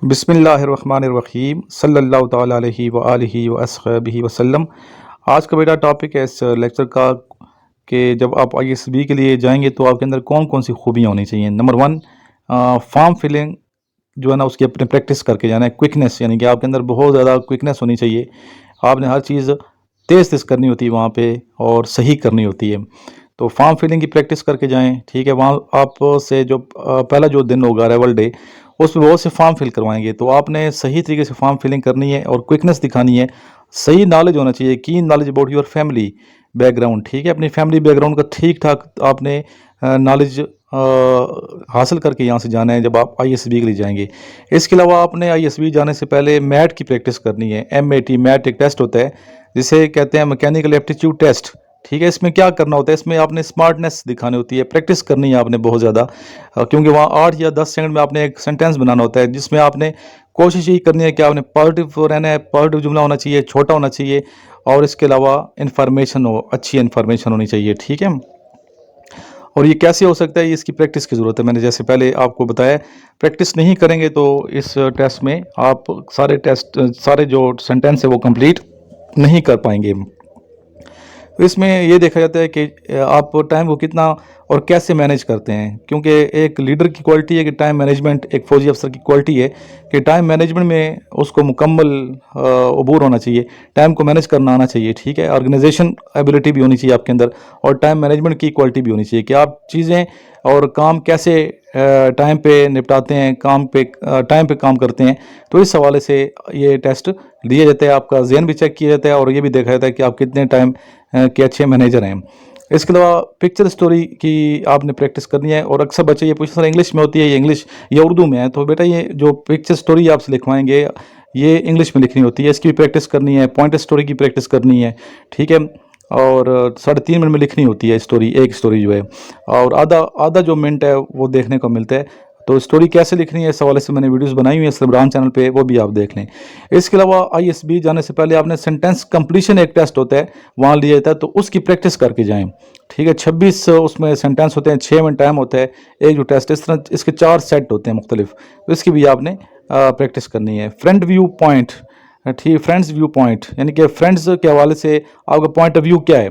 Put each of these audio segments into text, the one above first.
बिस्मिल्लाहिर्रहमानिर्रहीम सल्लल्लाहु ताला अलैहि व आलिहि व अस्हबिहि वसल्लम। आज का मेरा टॉपिक है इस लेक्चर का कि जब आप आईएसबी के लिए जाएंगे तो आपके अंदर कौन कौन सी खूबियाँ होनी चाहिए। नंबर वन, फॉर्म फिलिंग जो है ना उसकी अपने प्रैक्टिस करके जाना है। क्विकनेस यानी कि आपके अंदर बहुत ज़्यादा क्विकनेस होनी चाहिए। आपने हर चीज़ तेज़ तेज़ करनी होती है वहाँ पे और सही करनी होती है। तो फॉर्म फिलिंग की प्रैक्टिस करके जाएं, ठीक है। वहाँ आप से जो पहला जो दिन होगा अराइवल डे, उसमें बहुत से फॉर्म फिल करवाएंगे, तो आपने सही तरीके से फॉर्म फिलिंग करनी है और क्विकनेस दिखानी है। सही नॉलेज होना चाहिए, कीन knowledge about your family background, ठीक है। अपनी फैमिली बैकग्राउंड का ठीक ठाक आपने नॉलेज हासिल करके यहाँ से जाना है जब आप आईएसबी के लिए जाएंगे। इसके अलावा आपने आईएसबी जाने से पहले मैट की प्रैक्टिस करनी है। MAT मैट एक टेस्ट होता है जिसे कहते हैं मैकेनिकल एप्टीट्यूड टेस्ट, ठीक है। इसमें क्या करना होता है, इसमें आपने स्मार्टनेस दिखानी होती है, प्रैक्टिस करनी है आपने बहुत ज़्यादा, क्योंकि वहाँ 8 या 10 सेकंड में आपने एक सेंटेंस बनाना होता है जिसमें आपने कोशिश यही करनी है कि आपने पॉजिटिव रहना है, पॉजिटिव जुमला होना चाहिए, छोटा होना चाहिए और इसके अलावा इन्फॉर्मेशन हो, अच्छी इन्फॉर्मेशन होनी चाहिए, ठीक है। और ये कैसे हो सकता है, ये इसकी प्रैक्टिस की ज़रूरत है। मैंने जैसे पहले आपको बताया, प्रैक्टिस नहीं करेंगे तो इस टेस्ट में आप सारे जो सेंटेंस है वो कंप्लीट नहीं कर पाएंगे। तो इसमें ये देखा जाता है कि आप टाइम को कितना और कैसे मैनेज करते हैं, क्योंकि एक लीडर की क्वालिटी है कि टाइम मैनेजमेंट, एक फौजी अफसर की क्वालिटी है कि टाइम मैनेजमेंट में उसको मुकम्मल अबूर होना चाहिए, टाइम को मैनेज करना आना चाहिए, ठीक है। ऑर्गेनाइजेशन एबिलिटी भी होनी चाहिए आपके अंदर और टाइम मैनेजमेंट की क्वालिटी भी होनी चाहिए कि आप चीज़ें और काम कैसे टाइम पे निपटाते हैं, टाइम पे काम करते हैं। तो इस हवाले से ये टेस्ट दिया जाता है, आपका ज़हन भी चेक किया जाता है और ये भी देखा जाता है कि आप कितने टाइम के अच्छे मैनेजर हैं। इसके अलावा पिक्चर स्टोरी की आपने प्रैक्टिस करनी है और अक्सर बच्चे ये पूछते हैं इंग्लिश में होती है, ये इंग्लिश या उर्दू में है, तो बेटा ये जो पिक्चर स्टोरी आपसे लिखवाएंगे ये इंग्लिश में लिखनी होती है, इसकी भी प्रैक्टिस करनी है। पॉइंट स्टोरी की प्रैक्टिस करनी है, ठीक है। और 3.5 मिनट में लिखनी होती है स्टोरी, एक स्टोरी जो है, और आधा आधा जो मिनट है वो देखने को मिलता है। तो स्टोरी कैसे लिखनी है इस हवाले से मैंने वीडियोस बनाई हुई है सलमान चैनल पे, वो भी आप देख लें। इसके अलावा आईएसबी जाने से पहले आपने सेंटेंस कंप्लीशन एक टेस्ट होता है वहाँ लिया जाता है, तो उसकी प्रैक्टिस करके जाएं, ठीक है। 26 उसमें सेंटेंस होते हैं, 6 मिनट टाइम होता है एक जो टेस्ट। इस तरह इसके 4 सेट होते हैं मुख्तलिफ, तो इसकी भी आपने प्रैक्टिस करनी है। फ्रेंड व्यू पॉइंट, ठीक, फ्रेंड्स व्यू पॉइंट यानी कि फ्रेंड्स के हवाले से आपका पॉइंट ऑफ व्यू क्या है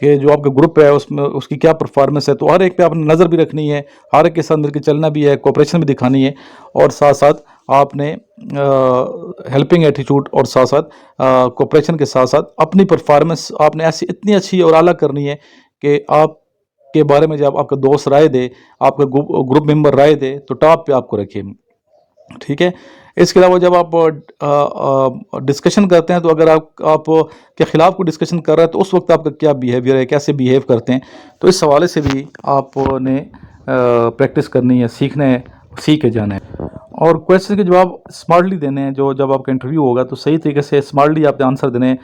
कि जो आपका ग्रुप है उसमें उसकी क्या परफॉर्मेंस है। तो हर एक पे आपने नज़र भी रखनी है, हर एक के साथ मिलकर चलना भी है, कोऑपरेशन भी दिखानी है और साथ साथ आपने हेल्पिंग एटीट्यूड और साथ साथ कोऑपरेशन के साथ साथ अपनी परफॉर्मेंस आपने ऐसी इतनी अच्छी और आला करनी है कि आप के बारे में जब आपका दोस्त राय दे, आपका ग्रुप मेंबर राय दे तो टॉप पे आपको रखे, ठीक है। इसके अलावा जब आप डिस्कशन करते हैं तो अगर आप के ख़िलाफ़ कोई डिस्कशन कर रहा है तो उस वक्त आपका क्या बिहेवियर है, कैसे बिहेव करते हैं, तो इस हवाले से भी आपने प्रैक्टिस करनी है, सीखना है, सीख के जाना है। और क्वेश्चन के जवाब स्मार्टली देने हैं, जो जब आपका इंटरव्यू होगा तो सही तरीके से स्मार्टली आपने आंसर देने हैं।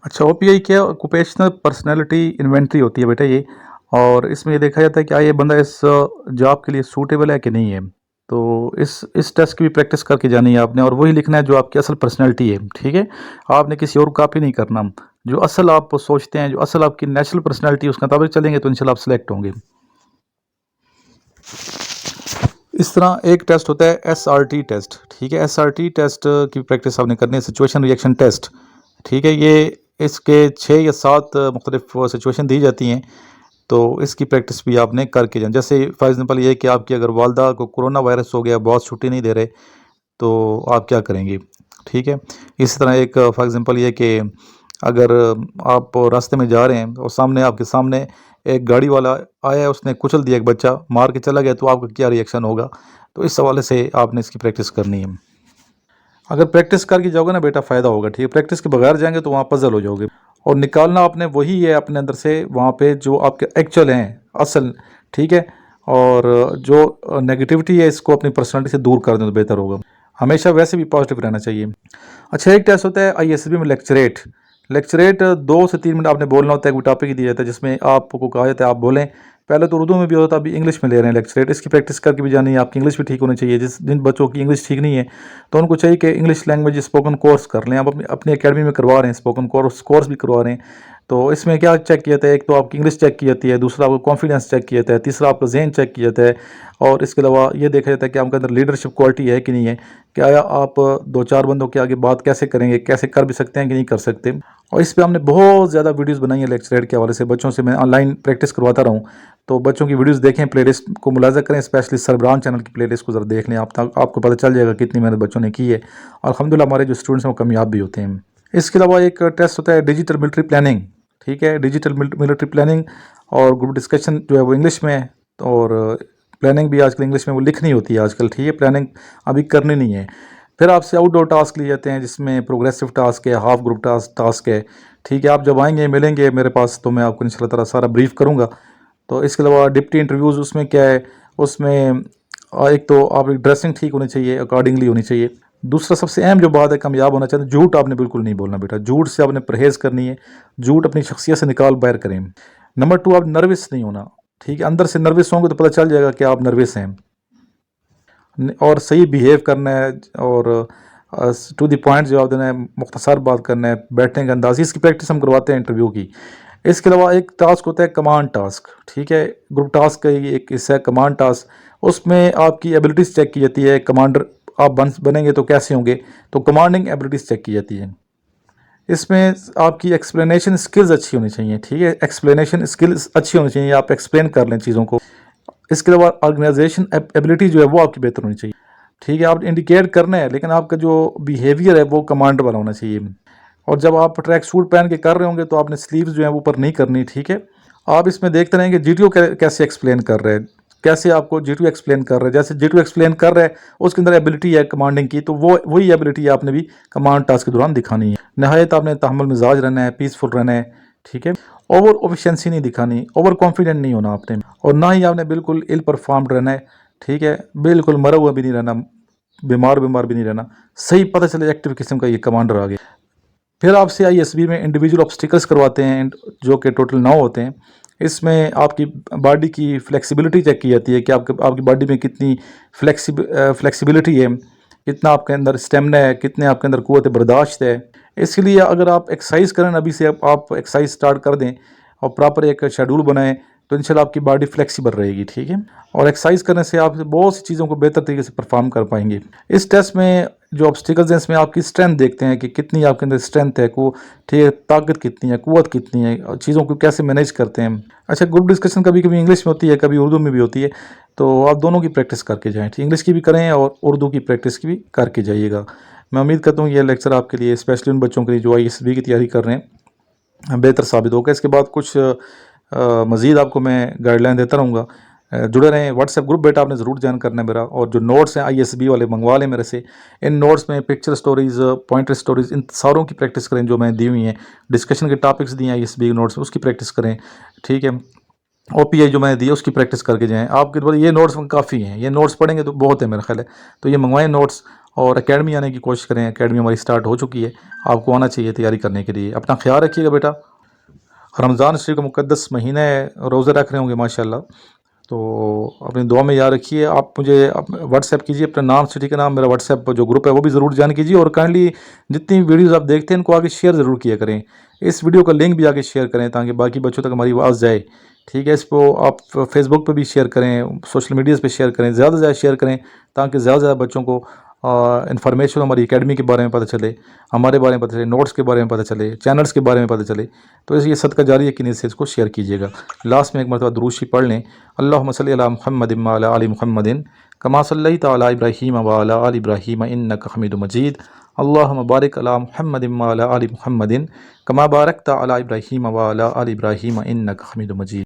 अच्छा, OPI क्या ऑक्यूपेशनल पर्सनैलिटी इन्वेंट्री होती है बेटा ये, और इसमें ये देखा जाता है कि क्या ये बंदा इस जॉब के लिए सूटेबल है कि नहीं है। तो इस टेस्ट की भी प्रैक्टिस करके जानी है आपने और वही लिखना है जो आपकी असल पर्सनैलिटी है, ठीक है। आपने किसी और कॉपी नहीं करना, जो असल आप सोचते हैं, जो असल आपकी नेचुरल पर्सनैलिटी है उसके मुताबिक चलेंगे तो इंशाल्लाह आप सिलेक्ट होंगे। इस तरह एक टेस्ट होता है SRT टेस्ट, ठीक है। SRT टेस्ट की प्रैक्टिस आपने करनी है, सिचुएशन रिएक्शन टेस्ट, ठीक है। ये इसके 6 या 7 मुख्तलिफ सिचुएशन दी जाती हैं, तो इसकी प्रैक्टिस भी आपने करके जाना। जैसे फॉर एग्जांपल ये कि आपकी अगर वालदा को कोरोना वायरस हो गया, बॉस छुट्टी नहीं दे रहे, तो आप क्या करेंगे, ठीक है। इसी तरह एक फॉर एग्जांपल ये कि अगर आप रास्ते में जा रहे हैं और सामने आपके सामने एक गाड़ी वाला आया है, उसने कुचल दिया, एक बच्चा मार के चला गया, तो आपका क्या रिएक्शन होगा। तो इस हवाले से आपने इसकी प्रैक्टिस करनी है। अगर प्रैक्टिस करके जाओगे ना बेटा फ़ायदा होगा, ठीक है। प्रैक्टिस के बगैर जाएंगे तो वहाँ पजल हो जाओगे और निकालना आपने वही है अपने अंदर से वहाँ पे जो आपके एक्चुअल हैं, असल, ठीक है। और जो नेगेटिविटी है इसको अपनी पर्सनालिटी से दूर कर दें तो बेहतर होगा। हमेशा वैसे भी पॉजिटिव रहना चाहिए। अच्छा, एक टेस्ट होता है आईएसबी में लेक्चरेट। लेक्चरेट 2 से 3 मिनट आपने बोलना होता है, कोई टॉपिक ही दिया जाता है जिसमें आपको कहा जाता है आप बोलें। पहले तो उर्दू में भी होता था, अभी इंग्लिश में ले रहे हैं लेक्चरेट। इसकी प्रैक्टिस करके भी जानी है, आपकी इंग्लिश भी ठीक होनी चाहिए। जिन बच्चों की इंग्लिश ठीक नहीं है तो उनको चाहिए कि इंग्लिश लैंग्वेज स्पोकन कोर्स कर लें। आप अपनी अपनी अकेडमी में करवा रहे हैं, स्पोकन कोर्स भी करवा रहे हैं, तो इसमें क्या चेक किया जाता है, एक तो आपकी इंग्लिश चेक की जाती है, दूसरा आपको कॉन्फिडेंस चेक किया जाता है, तीसरा आपका जहन चेक किया जाता है, और इसके अलावा ये देखा जाता है कि आपके अंदर लीडरशिप क्वालिटी है कि नहीं है, क्या आप दो चार बंदों के आगे बात कैसे करेंगे, कैसे कर भी सकते हैं कि नहीं कर सकते। और इस पर हमने बहुत ज़्यादा वीडियोज़ बनाई है लेक्चर एड के हवाले से, बच्चों से मैं ऑनलाइन प्रैक्टिस करवाता रहा हूँ। तो बच्चों की वीडियोज़ देखें, प्लेलिस्ट को मुलाजा करें, स्पेशली सरबरान चैनल की प्लेलिस्ट को ज़रा देख लें, आपको पता चल जाएगा कितनी मेहनत बच्चों ने की है, और अल्हम्दुलिल्लाह हमारे जो स्टूडेंट्स हैं वो कामयाब भी होते हैं। इसके अलावा एक टेस्ट होता है डिजिटल मिलिट्री प्लानिंग, ठीक है, डिजिटल मिलिट्री प्लानिंग, और ग्रुप डिस्कशन जो है वो इंग्लिश में है, और प्लानिंग भी आजकल इंग्लिश में वो लिखनी होती है आजकल, ठीक है, प्लानिंग अभी करनी नहीं है। फिर आपसे आउटडोर टास्क लिए जाते हैं जिसमें प्रोग्रेसिव टास्क है, हाफ ग्रुप टास्क है, ठीक है। आप जब आएंगे मिलेंगे मेरे पास तो मैं आपको इंशाल्लाह ताला सारा ब्रीफ करूँगा। तो इसके अलावा डिप्टी इंटरव्यूज़, उसमें क्या है, उसमें एक तो आपकी ड्रेसिंग ठीक होनी चाहिए, अकॉर्डिंगली होनी चाहिए। दूसरा सबसे अहम जो बात है कामयाब होना चाहिए, झूठ आपने बिल्कुल नहीं बोलना बेटा, झूठ से आपने परहेज़ करनी है, झूठ अपनी शख्सियत से निकाल बाहर करें। नंबर 2, आप नर्वस नहीं होना, ठीक है, अंदर से नर्वस होंगे तो पता चल जाएगा कि आप नर्वस हैं, और सही बिहेव करना है, और टू द पॉइंट जवाब देना है, मुख्तसर बात करना है, बैठने का अंदाज़, इसकी प्रैक्टिस हम करवाते हैं इंटरव्यू की। इसके अलावा एक टास्क होता है कमांड टास्क, ठीक है, ग्रुप टास्क का ही एक हिस्सा है कमांड टास्क। उसमें आपकी एबिलिटीज़ चेक की जाती है, कमांडर आप बनेंगे तो कैसे होंगे, तो कमांडिंग एबिलिटीज़ चेक की जाती है। इसमें आपकी एक्सप्लेनेशन स्किल्स अच्छी होनी चाहिए, ठीक है, एक्सप्लेनेशन स्किल्स अच्छी होनी चाहिए, आप एक्सप्लेन कर लें चीज़ों को। इसके अलावा ऑर्गेनाइजेशन एबिलिटी जो है वो आपकी बेहतर होनी चाहिए, ठीक है, आप इंडिकेट करना है, लेकिन आपका जो बिहेवियर है वो कमांडर वाला होना चाहिए। और जब आप ट्रैक सूट पहन के कर रहे होंगे तो आपने स्लीव्स जो है वो ऊपर नहीं करनी, ठीक है। आप इसमें देखते रहें कि जीटीओ कैसे एक्सप्लेन कर रहे हैं, कैसे आपको जीटीओ एक्सप्लेन कर रहे हैं, जैसे जीटीओ एक्सप्लेन कर रहे हैं उसके अंदर एबिलिटी है कमांडिंग की, तो वो वही एबिलिटी आपने भी कमांड टास्क के दौरान दिखानी है। नहायत आपने तहम्मुल मिजाज रहना है, पीसफुल रहना है, ठीक है, ओवर एफिशिएंसी नहीं दिखानी, ओवर कॉन्फिडेंट नहीं होना आपने, और ना ही आपने बिल्कुल इल परफॉर्म्ड रहना है, ठीक है, बिल्कुल मरा हुआ भी नहीं रहना, बीमार भी नहीं रहना, सही पता चले एक्टिव किस्म का ये कमांडर आ गया। फिर आपसे आईएसबी में इंडिविजुअल ऑब्स्टिकल्स करवाते हैं जो कि टोटल 9 होते हैं। इसमें आपकी बॉडी की फ्लेक्सिबिलिटी चेक की जाती है कि आपकी बॉडी में कितनी फ्लेक्सिबिलिटी है, कितना आपके अंदर स्टेमिना है, कितने आपके अंदर क़ुव्वत बर्दाश्त है। इसके लिए अगर आप एक्सरसाइज करें, अभी से आप एक्सरसाइज स्टार्ट कर दें और प्रॉपर एक शेड्यूल बनाएं तो इंशाल्लाह आपकी बॉडी फ्लेक्सिबल रहेगी, ठीक है, और एक्सरसाइज करने से आप बहुत सी चीज़ों को बेहतर तरीके से परफॉर्म कर पाएंगे। इस टेस्ट में जो ऑब्स्टिकल्स हैं इसमें आपकी स्ट्रेंथ देखते हैं कि कितनी आपके अंदर स्ट्रेंथ है, को ठीक है, ताकत कितनी है, कुव्वत कितनी है, और चीज़ों को कैसे मैनेज करते हैं। अच्छा, ग्रुप डिस्कशन कभी कभी इंग्लिश में होती है, कभी उर्दू में भी होती है, तो आप दोनों की प्रैक्टिस करके जाएँ, ठीक, इंग्लिश की भी करें और उर्दू की प्रैक्टिस की भी करके जाइएगा। मैं उम्मीद करता हूँ यह लेक्चर आपके लिए, स्पेशली उन बच्चों के लिए जो आईएसबी की तैयारी कर रहे हैं, बेहतर साबित होगा। इसके बाद कुछ मज़ीद आपको मैं गाइडलाइन देता रहूँगा। जुड़े रहें। व्हाट्सएप ग्रुप बेटा आपने ज़रूर ज्वाइन करना है मेरा, और जो नोट्स हैं आईएसबी वाले मंगवा लें मेरे से। इन नोट्स में पिक्चर स्टोरीज़, पॉइंटर स्टोरीज़, इन सारों की प्रैक्टिस करें जो मैंने दी हुई हैं। डिस्कशन के टॉपिक्स दिए हैं आईएसबी नोट्स में, उसकी प्रैक्टिस करें, ठीक है। ओपीआई जो मैंने दी है उसकी प्रैक्टिस करके जाएँ। आपके द्वारा ये नोट्स काफ़ी हैं, ये नोट्स पढ़ेंगे तो बहुत है मेरा ख्याल है, तो ये मंगवाएँ नोट्स, और एकेडमी आने की कोशिश करें। एकेडमी हमारी स्टार्ट हो चुकी है, आपको आना चाहिए तैयारी करने के लिए। अपना ख्याल रखिएगा बेटा। रमज़ान शरीफ का मुक़द्दस महीना है, रोज़े रख रहे होंगे माशाल्लाह, तो अपनी दुआ में याद रखिए। आप मुझे व्हाट्सएप कीजिए अपना नाम, सिटी का नाम, मेरा व्हाट्सएप जो ग्रुप है वो भी ज़रूर ज्वाइन कीजिए, और काइंडली जितनी वीडियोज़ आप देखते हैं इनको आगे शेयर ज़रूर किया करें। इस वीडियो का लिंक भी आगे शेयर करें ताकि बाकी बच्चों तक हमारी आवाज़ जाए, ठीक है। इसको आप फेसबुक पे भी शेयर करें, सोशल मीडियाज़ पे शेयर करें, ज़्यादा से ज़्यादा शेयर करें ताकि ज़्यादा से ज़्यादा बच्चों को इन्फॉर्मेशन हमारी एकेडमी के बारे में पता चले, हमारे बारे में पता चले, नोट्स के बारे में पता चले, चैनल्स के बारे में पता चले। तो ये सदका जारी है कि नहीं से इसको शेयर कीजिएगा। लास्ट में एक मरतबा दुरूद शरीफ पढ़ लें। अल्लाहुम्मा सल्लि अला मुहम्मदिन व अला आलि मुहम्मदिन कमा सल्लैता अला इब्राहीम व अला आलि इब्राहीम इन्नका हमीदुम मजीद। अल्लाहुम्मा बारिक अला मुहम्मदिन व अला आलि मुहम्मदिन कमा बारकता अला इब्राहीम व अला आलि इब्राहीम इन्नका हमीदुम मजीद।